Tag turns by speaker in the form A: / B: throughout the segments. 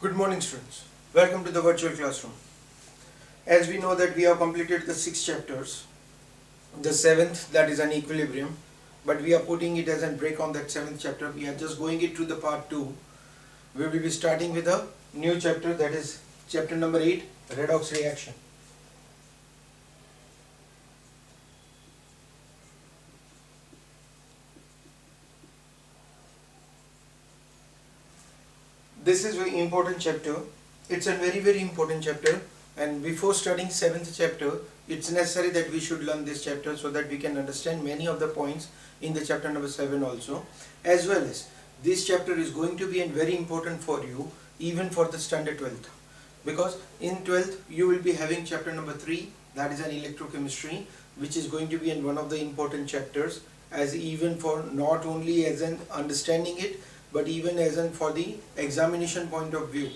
A: Good morning, students. Welcome to the virtual classroom. As we know that we have completed the 6 chapters, the 7th, that is an equilibrium, but we are putting it as a break on that 7th chapter. We are just going it to the part 2. We will be starting with a new chapter, that is chapter number 8, redox reaction. This is very important chapter. It's a very important chapter, and before studying 7th chapter, it's necessary that we should learn this chapter so that we can understand many of the points in the chapter number 7 also, as well as this chapter is going to be very important for you even for the standard 12th, because in 12th you will be having chapter number 3, that is an electrochemistry, which is going to be in one of the important chapters, as even for not only as an understanding it, but even as in for the examination point of view,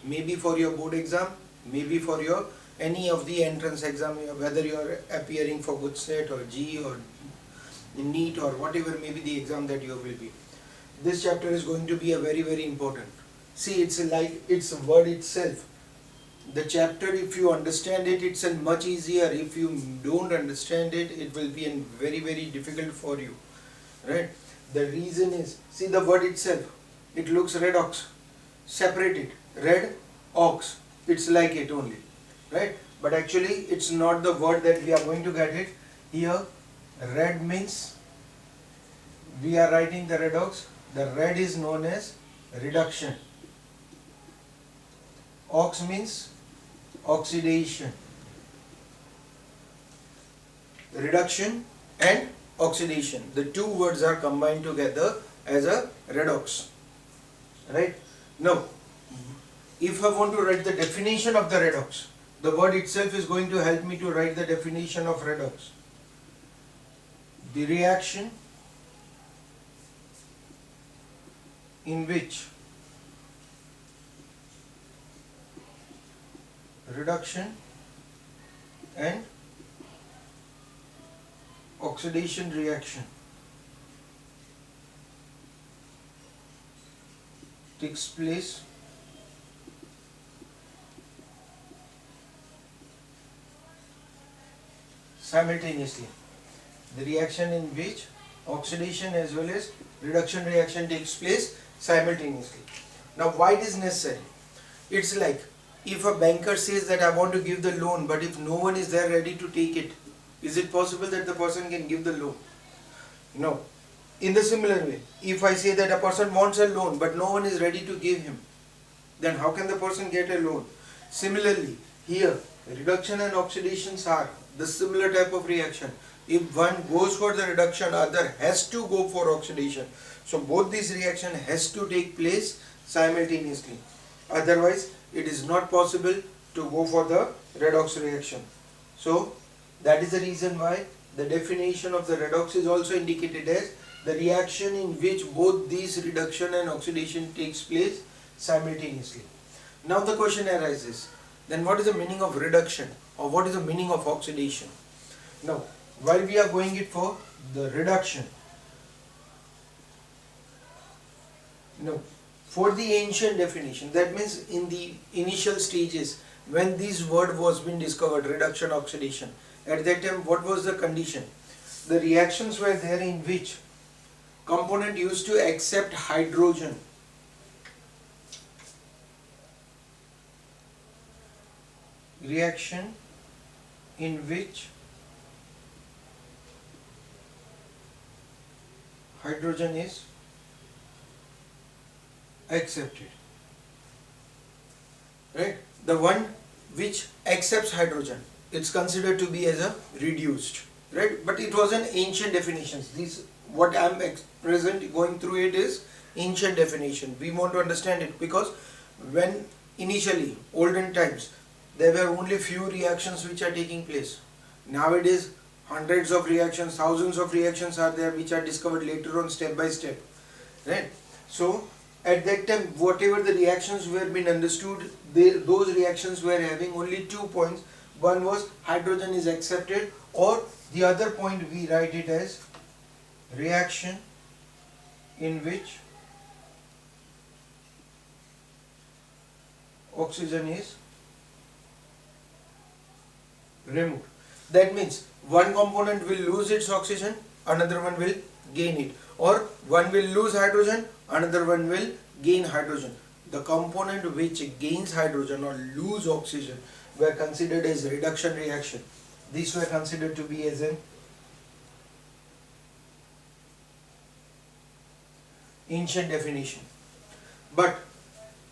A: maybe for your board exam, maybe for your any of the entrance exam, whether you are appearing for good set or G or NEET or whatever may be the exam that you will be. This chapter is going to be a very important. See, it's like it's a word itself. The chapter, if you understand it, it's a much easier. If you don't understand it, it will be very difficult for you, right? The reason is, see the word itself, it looks redox, separated, red, ox, it's like it only, right? But actually it's not the word that we are going to get it. Here, red means, we are writing the redox, the red is known as reduction. Ox means oxidation. Reduction and oxidation, the two words are combined together as a redox, right? Now, if I want to write the definition of the redox, the word itself is going to help me to write the definition of redox. The reaction in which reduction and oxidation reaction takes place simultaneously. The reaction in which oxidation as well as reduction reaction takes place simultaneously. Now, why it is necessary? It's like if a banker says that I want to give the loan, but if no one is there ready to take it, is it possible that the person can give the loan? No. In the similar way, if I say that a person wants a loan but no one is ready to give him, then how can the person get a loan? Similarly, here reduction and oxidations are the similar type of reaction. If one goes for the reduction, other has to go for oxidation. So both these reaction has to take place simultaneously. Otherwise, it is not possible to go for the redox reaction. So that is the reason why the definition of the redox is also indicated as the reaction in which both these reduction and oxidation takes place simultaneously. Now the question arises, then what is the meaning of reduction or what is the meaning of oxidation? Now, while we are going it for the reduction, no, for the ancient definition, that means in the initial stages when this word was being discovered, reduction, oxidation, at that time what was the condition? The reactions were there in which component used to accept hydrogen. Reaction in which hydrogen is accepted, right? The one which accepts hydrogen, it's considered to be as a reduced, right? But it was an ancient definitions. This what I'm present going through it is ancient definition. We want to understand it because when initially olden times there were only few reactions which are taking place. Nowadays hundreds of reactions, thousands of reactions are there which are discovered later on step by step, right? So at that time whatever the reactions were being understood, those reactions were having only 2 points. One was hydrogen is accepted, or the other point we write it as reaction in which oxygen is removed. That means one component will lose its oxygen, another one will gain it, or one will lose hydrogen, another one will gain hydrogen. The component which gains hydrogen or lose oxygen were considered as reduction reaction. These were considered to be as an ancient definition. But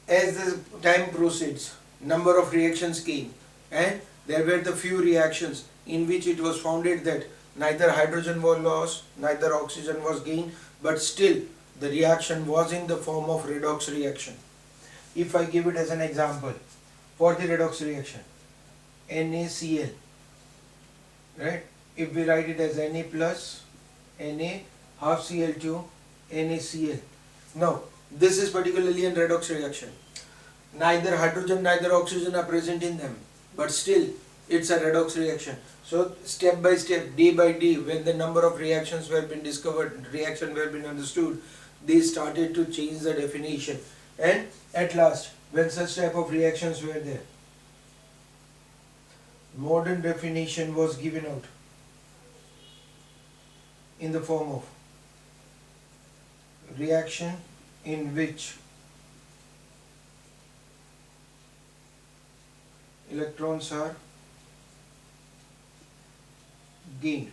A: as the time proceeds, number of reactions came, and there were the few reactions in which it was founded that neither hydrogen was lost, neither oxygen was gained, but still the reaction was in the form of redox reaction. If I give it as an example, for the redox reaction, NaCl, right? If we write it as Na plus Na half Cl2 NaCl. Now, this is particularly in redox reaction. Neither hydrogen, neither oxygen are present in them, but still it's a redox reaction. So step by step, day by day, when the number of reactions were been discovered, reaction were been understood, they started to change the definition. And at last, when such type of reactions were there, modern definition was given out in the form of reaction in which electrons are gained.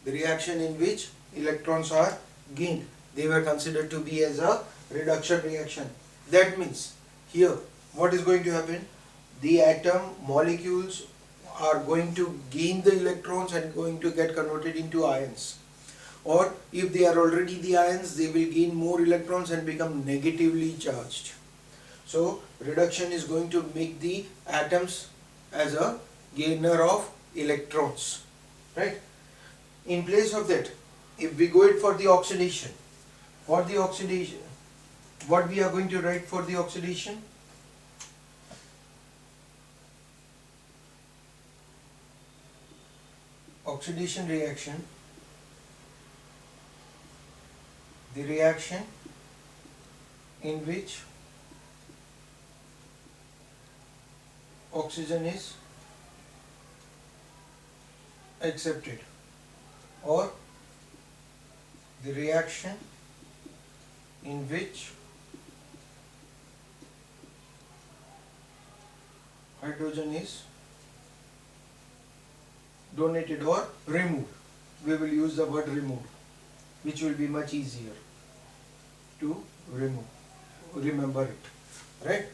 A: The reaction in which electrons are gained, they were considered to be as a reduction reaction. That means here what is going to happen? The atom molecules are going to gain the electrons and going to get converted into ions. Or if they are already the ions, they will gain more electrons and become negatively charged. So reduction is going to make the atoms as a gainer of electrons, right? In place of that, if we go it for the oxidation, what we are going to write for the oxidation? Oxidation reaction, the reaction in which oxygen is accepted, or the reaction in which hydrogen is donated or removed. We will use the word removed, which will be much easier to remember it, right?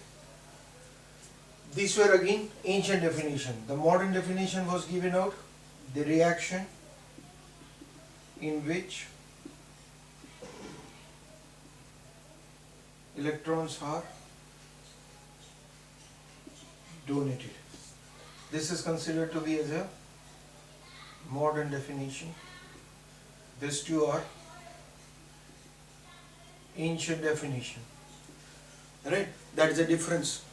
A: These were again ancient definition. The modern definition was given out, the reaction in which electrons are donated. This is considered to be as a modern definition. These two are ancient definition, right? That is the difference.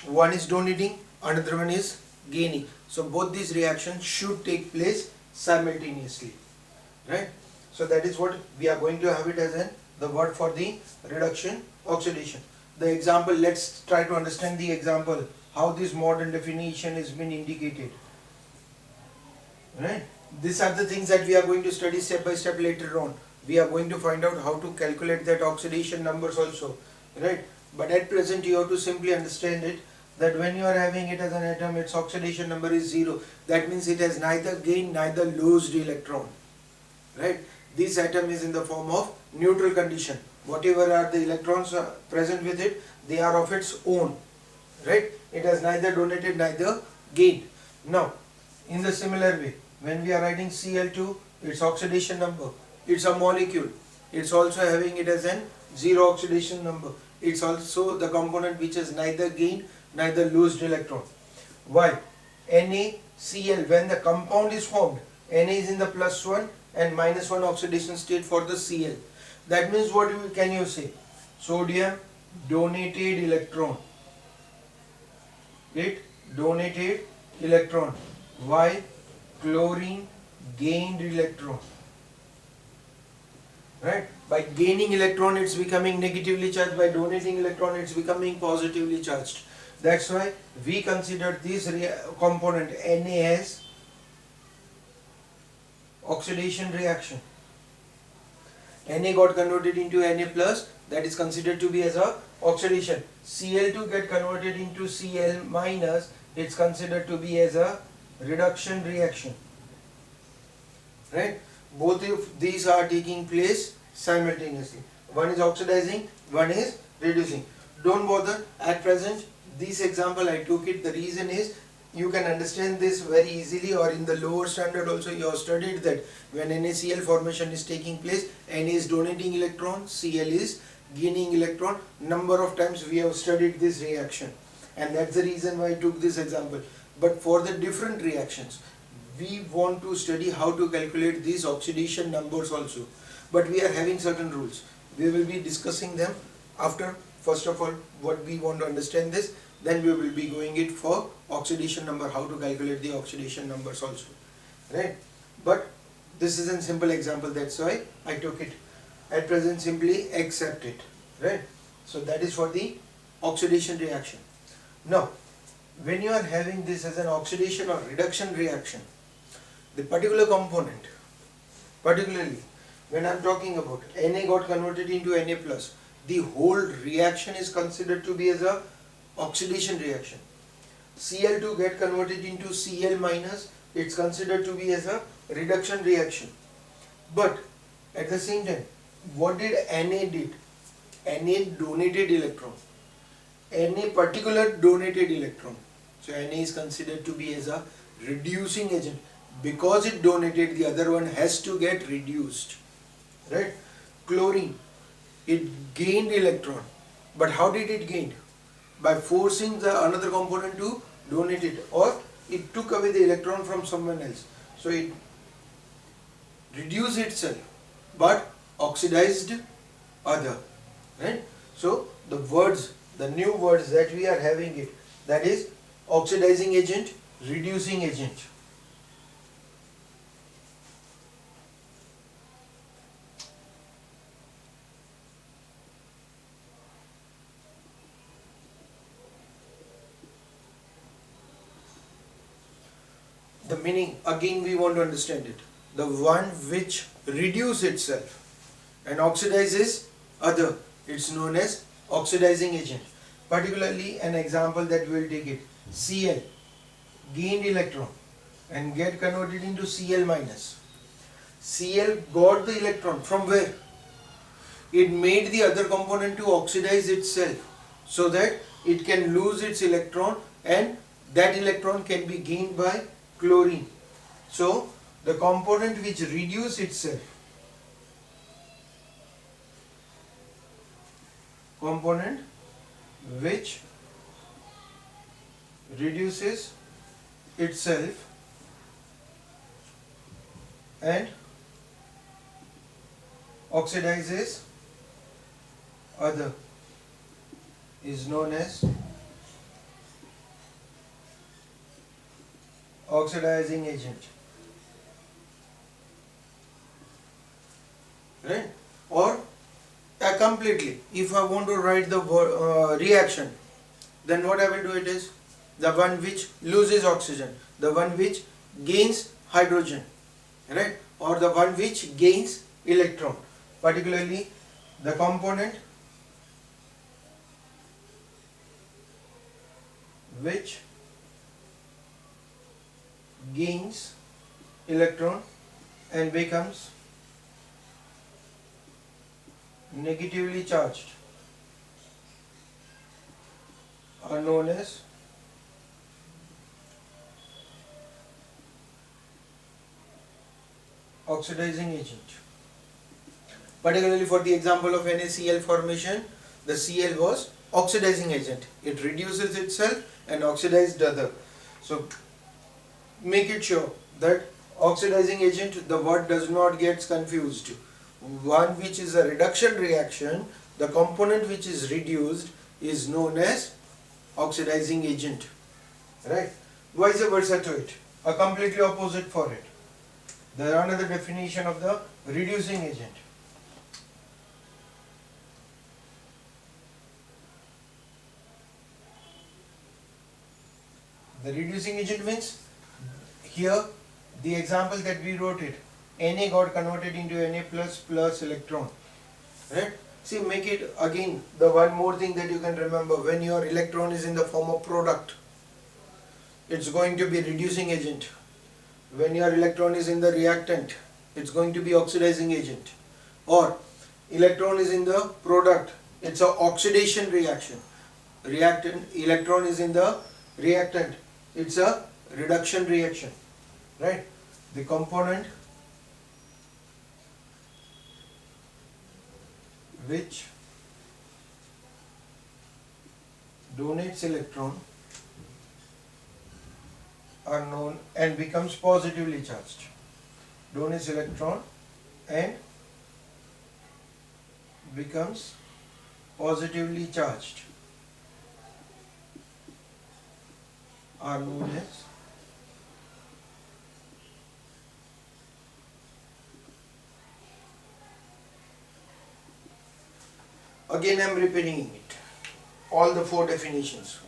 A: One is donating, another one is gaining. So both these reactions should take place simultaneously, right? So that is what we are going to have it as the word for the reduction oxidation. The example, let's try to understand the example, how this modern definition has been indicated, right? These are the things that we are going to study step by step later on. We are going to find out how to calculate that oxidation numbers also, right? But at present you have to simply understand it, that when you are having it as an atom, its oxidation number is 0. That means it has neither gained neither lost electron, right? This atom is in the form of neutral condition. Whatever are the electrons present with it, they are of its own, right? It has neither donated neither gained. Now, in the similar way, when we are writing Cl2, its oxidation number, it's a molecule. It's also having it as an 0 oxidation number. It's also the component which has neither gained neither lost electron. Why? NaCl, when the compound is formed, Na is in the +1 and -1 oxidation state for the Cl. That means what can you say? Sodium donated electron. It donated electron. Why? Chlorine gained electron. right? By gaining electron it's becoming negatively charged, by donating electron it's becoming positively charged. That's why we consider this component Na as oxidation reaction. Na got converted into Na plus, that is considered to be as a oxidation. Cl2 get converted into Cl minus, it's considered to be as a reduction reaction, right? Both of these are taking place simultaneously. One is oxidizing, one is reducing. Don't bother at present. This example I took it, the reason is you can understand this very easily, or in the lower standard also you have studied that when NaCl formation is taking place, Na is donating electron, Cl is gaining electron. Number of times we have studied this reaction, and that's the reason why I took this example. But for the different reactions, we want to study how to calculate these oxidation numbers also, but we are having certain rules. We will be discussing them after. First of all, what we want to understand this, then we will be going it for oxidation number, how to calculate the oxidation numbers also, right? But this is a simple example, that's why I took it. At present simply accept it, right? So that is for the oxidation reaction. Now when you are having this as an oxidation or reduction reaction, the particular component, particularly when I am talking about Na got converted into Na plus, the whole reaction is considered to be as a oxidation reaction. Cl2 get converted into Cl minus, it's considered to be as a reduction reaction. But at the same time, what did Na did? Na donated electron. Na particular donated electron. So Na is considered to be as a reducing agent. Because it donated, the other one has to get reduced, right? Chlorine, it gained electron, but how did it gain? By forcing the another component to donate it, or it took away the electron from someone else. So it reduced itself, but oxidized other, right? So the words, the new words that we are having it, that is oxidizing agent, reducing agent. The meaning, again we want to understand it. The one which reduces itself and oxidizes other, it's known as oxidizing agent. Particularly an example that we will take it, Cl gained electron and get converted into Cl minus. Cl got the electron from where? It made the other component to oxidize itself so that it can lose its electron, and that electron can be gained by chlorine. So the component which reduces itself, component which reduces itself and oxidizes other is known as oxidizing agent, right? Or completely, if I want to write the reaction, then what I will do it is the one which loses oxygen, the one which gains hydrogen, right? Or the one which gains electron. Particularly the component which gains electron and becomes negatively charged are known as oxidizing agent. Particularly for the example of NaCl formation, the Cl was oxidizing agent. It reduces itself and oxidized other. So make it sure that oxidizing agent, the word does not get confused. One which is a reduction reaction, the component which is reduced is known as oxidizing agent, right? Vice versa to it, a completely opposite for it. There are another definition of the reducing agent. The reducing agent means, here the example that we wrote it, Na got converted into Na plus electron, right? See, make it again, the one more thing that you can remember, when your electron is in the form of product, it's going to be reducing agent. When your electron is in the reactant, it's going to be oxidizing agent. Or electron is in the product, it's a oxidation reaction. Electron is in the reactant, it's a reduction reaction, right? The component which donates electron are known and becomes positively charged. Donates electron and becomes positively charged are known as again I am repeating it, all the four definitions.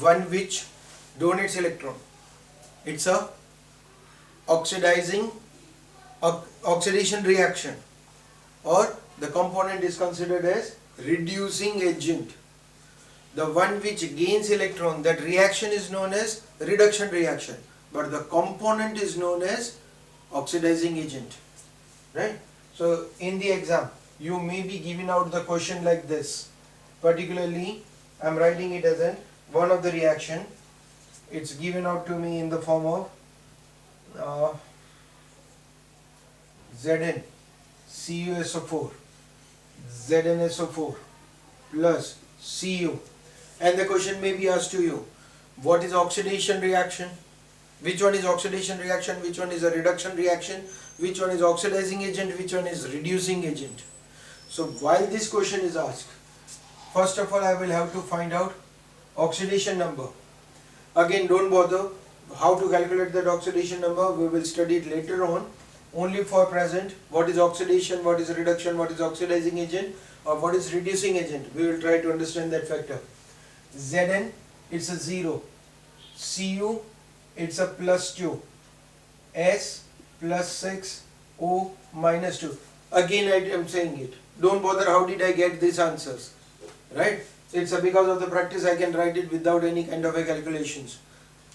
A: One which donates electron, it's a oxidation reaction, or the component is considered as reducing agent. The one which gains electron, that reaction is known as reduction reaction, but the component is known as oxidizing agent, right? So in the exam you may be given out the question like this, particularly I am writing it as one of the reaction. It's given out to me in the form of Zn CuSO4 ZnSO4 plus Cu, and the question may be asked to you, what is oxidation reaction, which one is oxidation reaction, which one is a reduction reaction, which one is oxidizing agent, which one is reducing agent. So while this question is asked, first of all I will have to find out oxidation number. Again, don't bother how to calculate that oxidation number, we will study it later on. Only for present, what is oxidation, what is reduction, what is oxidizing agent, or what is reducing agent, we will try to understand that factor. Zn, it's a 0, Cu, it's a +2, S +6, O -2. Again I am saying it, don't bother how did I get these answers, right? It's because of the practice I can write it without any kind of a calculations.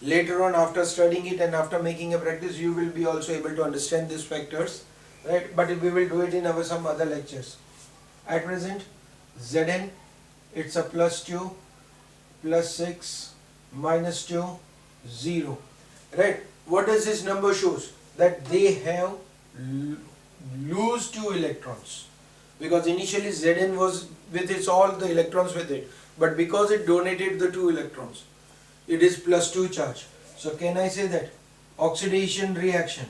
A: Later on, after studying it and after making a practice, you will be also able to understand these factors, right? But we will do it in our some other lectures. At present, Zn, it's a +2, +6, -2, 0, right? What does this number shows? That they have lose 2 electrons, because initially Zn was with its all the electrons with it, but because it donated the 2 electrons, it is +2 charge. So can I say that oxidation reaction,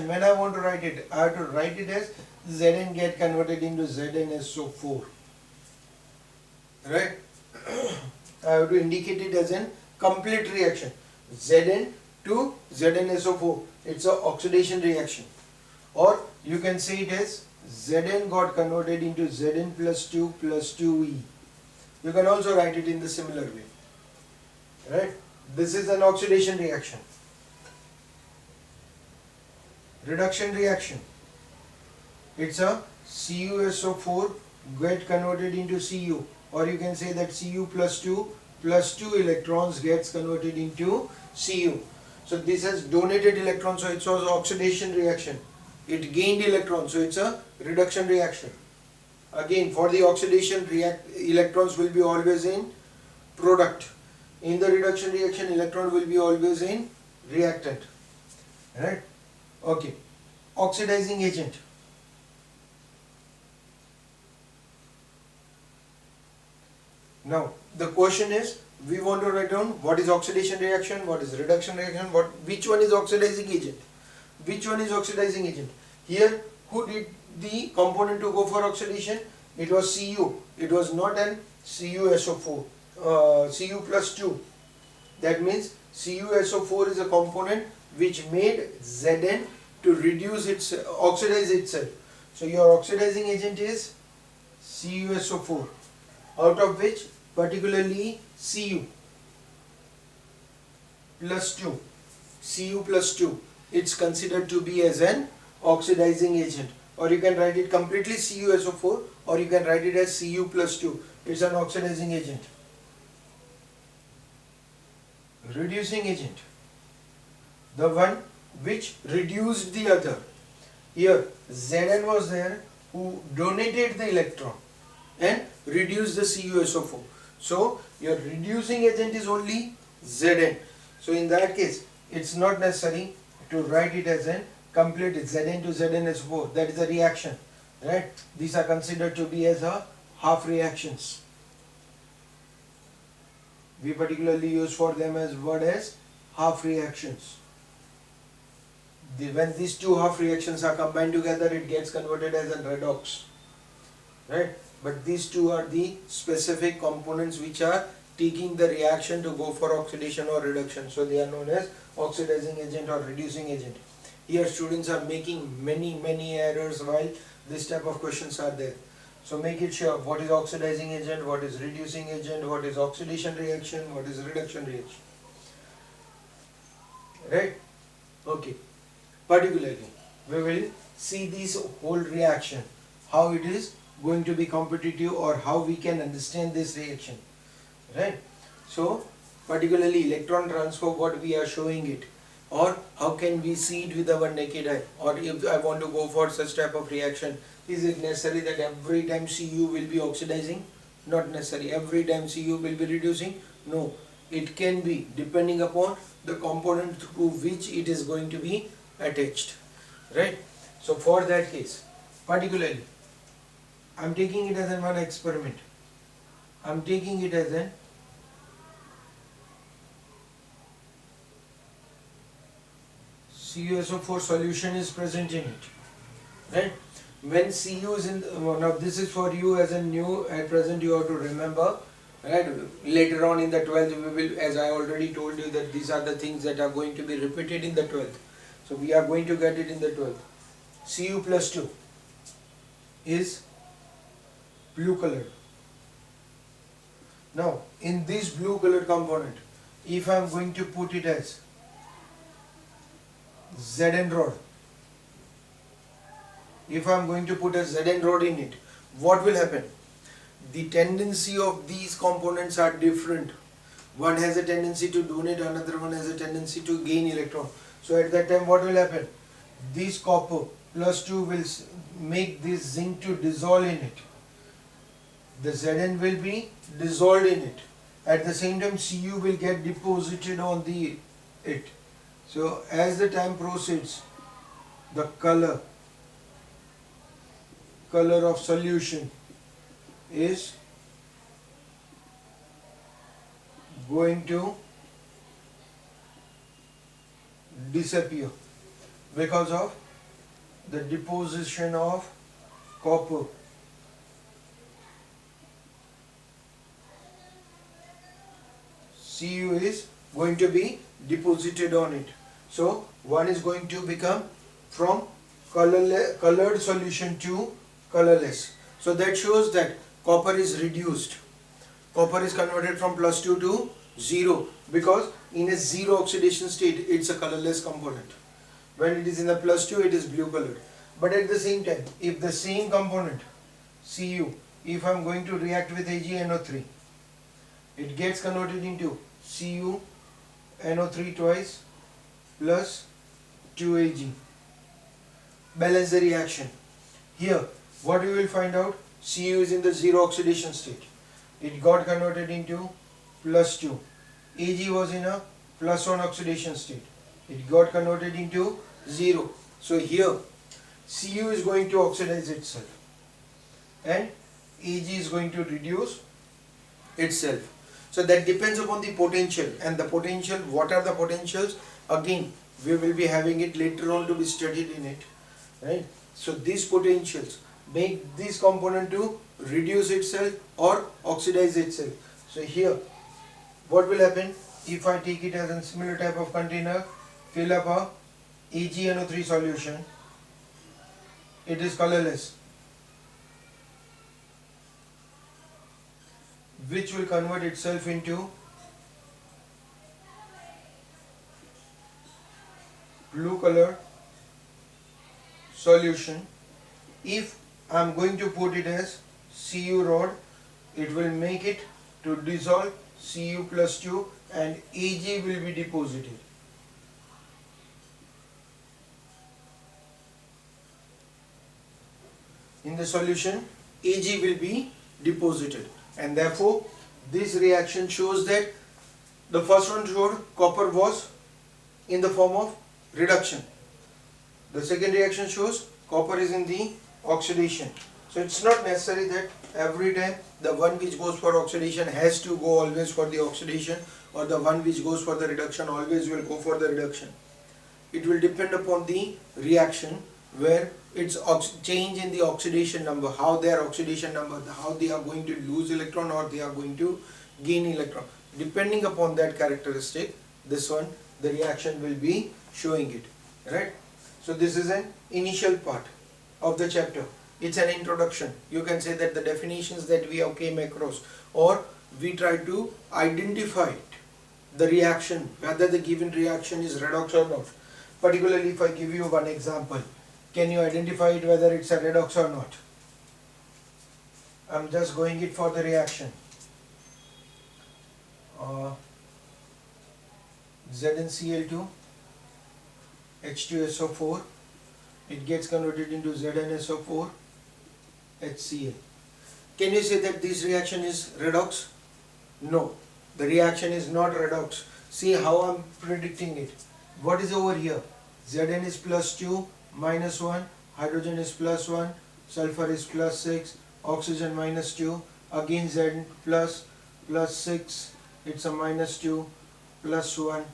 A: when I want to write it, I have to write it as Zn get converted into ZnSO4, right? I have to indicate it as a complete reaction, Zn to ZnSO4, it's an oxidation reaction. Or you can say it as Zn got converted into Zn +2 +2e. You can also write it in the similar way, right? This is an oxidation reaction. Reduction reaction, it's a CuSO4 get converted into Cu, or you can say that Cu +2 electrons gets converted into Cu. So this has donated electrons, so it was oxidation reaction. It gained electrons, so it's a reduction reaction. Again, for the oxidation electrons will be always in product. In the reduction reaction, electron will be always in reactant, right? Okay. Oxidizing agent. Now the question is, we want to write down what is oxidation reaction, what is reduction reaction, which one is oxidizing agent, which one is oxidizing agent. Here, who did the component to go for oxidation? It was Cu. It was not an CuSO4, Cu +2. That means CuSO4 is a component which made Zn to reduce its oxidize itself. So your oxidizing agent is CuSO4, out of which particularly Cu plus 2, Cu plus 2, it's considered to be as an oxidizing agent, or you can write it completely CuSO4, or you can write it as Cu plus 2, it's an oxidizing agent. Reducing agent, the one which reduced the other. Here Zn was there who donated the electron and reduced the CuSO4. So your reducing agent is only Zn. So in that case, it's not necessary to write it as an complete Zn to ZnSO4. That is a reaction, right? These are considered to be as a half reactions. We particularly use for them as word as half reactions. When these two half reactions are combined together, it gets converted as a redox, right? But these two are the specific components which are taking the reaction to go for oxidation or reduction. So they are known as oxidizing agent or reducing agent. Here students are making many errors while this type of questions are there. So make it sure what is oxidizing agent, what is reducing agent, what is oxidation reaction, what is reduction reaction. Right? Okay. Particularly, we will see this whole reaction, how it is going to be competitive or how we can understand this reaction. Right? So, particularly electron transfer, what we are showing it, or how can we see it with our naked eye, or if I want to go for such type of reaction, is it necessary that every time Cu will be oxidizing? Not necessary. Every time Cu will be reducing? No. It can be depending upon the component to which it is going to be attached, right? So for that case, particularly, I am taking it as an one experiment. I am taking it as an CuSO4 solution is present in it, right? When Cu is in, now this is for you as a new, at present you have to remember, right? Later on in the 12th we will, as I already told you, that these are the things that are going to be repeated in the 12th. So we are going to get it in the 12th. Cu plus 2 is blue colored. Now in this blue colored component, if I am going to put it as Zn rod, if I am going to put a Zn rod in it, what will happen? The tendency of these components are different. One has a tendency to donate, another one has a tendency to gain electron. So at that time what will happen? This copper plus 2 will make this zinc to dissolve in it. The Zn will be dissolved in it. At the same time Cu will get deposited on it. So as the time proceeds, the color of solution is going to disappear because of the deposition of copper. Cu is going to be deposited on it. So one is going to become from colored solution to colorless. So that shows that copper is reduced. Copper is converted from plus 2 to 0 because in a zero oxidation state it's a colorless component. When it is in the plus 2 it is blue colored. But at the same time, if the same component Cu, if I am going to react with AgNO3, it gets converted into CuNO3 twice plus 2Ag. Balance the reaction. Here what we will find out, Cu is in the zero oxidation state. It got converted into plus 2. Ag was in a plus 1 oxidation state. It got converted into 0. So here Cu is going to oxidize itself and Ag is going to reduce itself. So that depends upon the potential, and the potential, what are the potentials? Again, we will be having it later on to be studied in it, right? So these potentials make this component to reduce itself or oxidize itself. So here what will happen if I take it as a similar type of container, fill up a AgNO3 solution, it is colorless. which will convert itself into blue color solution. If I am going to put it as Cu rod, it will make it to dissolve Cu plus 2 and Ag will be deposited. In the solution, Ag will be deposited, and therefore this reaction shows that the first one showed copper was in the form of reduction. The second reaction shows copper is in the oxidation. So it's not necessary that every time the one which goes for oxidation has to go always for the oxidation, or the one which goes for the reduction always will go for the reduction. It will depend upon the reaction, where it's change in the oxidation number, how their oxidation number, how they are going to lose electron or they are going to gain electron. Depending upon that characteristic, this one, the reaction will be showing it, right? So this is an initial part of the chapter. It's an introduction. You can say that the definitions that we have came across, or we try to identify it, the reaction, whether the given reaction is redox or not. Particularly if I give you one example, can you identify it whether it's a redox or not? I'm just going it for the reaction. ZnCl2 H2SO4, it gets converted into ZnSO4 HCl. Can you say that this reaction is redox? No, the reaction is not redox. See how I'm predicting it. What is over here? Zn is plus 2, minus 1, hydrogen is plus 1, sulfur is plus 6, oxygen minus 2, again Zn plus 6, it's a minus 2, plus 1,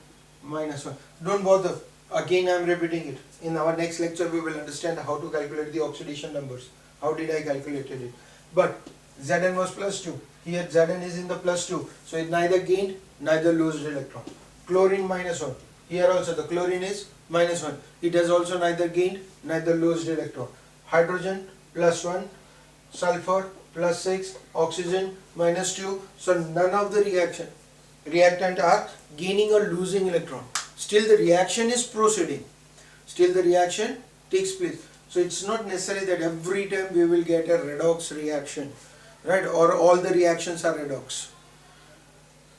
A: minus 1. Don't bother. Again I am repeating it. In our next lecture we will understand how to calculate the oxidation numbers. How did I calculate it? But Zn was plus 2. Here Zn is in the plus 2. So it neither gained neither lost electron. Chlorine minus 1. Here also the chlorine is minus 1. It has also neither gained neither lost electron. Hydrogen plus 1. Sulfur plus 6. Oxygen minus 2. So none of the reactant are gaining or losing electron. Still the reaction is proceeding. Still the reaction takes place. So it's not necessary that every time we will get a redox reaction, right? Or all the reactions are redox.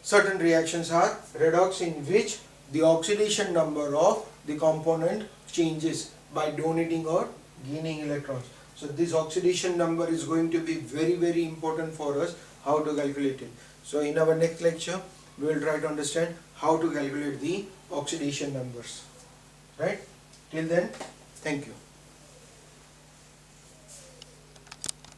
A: Certain reactions are redox in which the oxidation number of the component changes by donating or gaining electrons. So this oxidation number is going to be very, very important for us, how to calculate it. So in our next lecture, we will try to understand how to calculate the oxidation numbers. Right? Till then, thank you.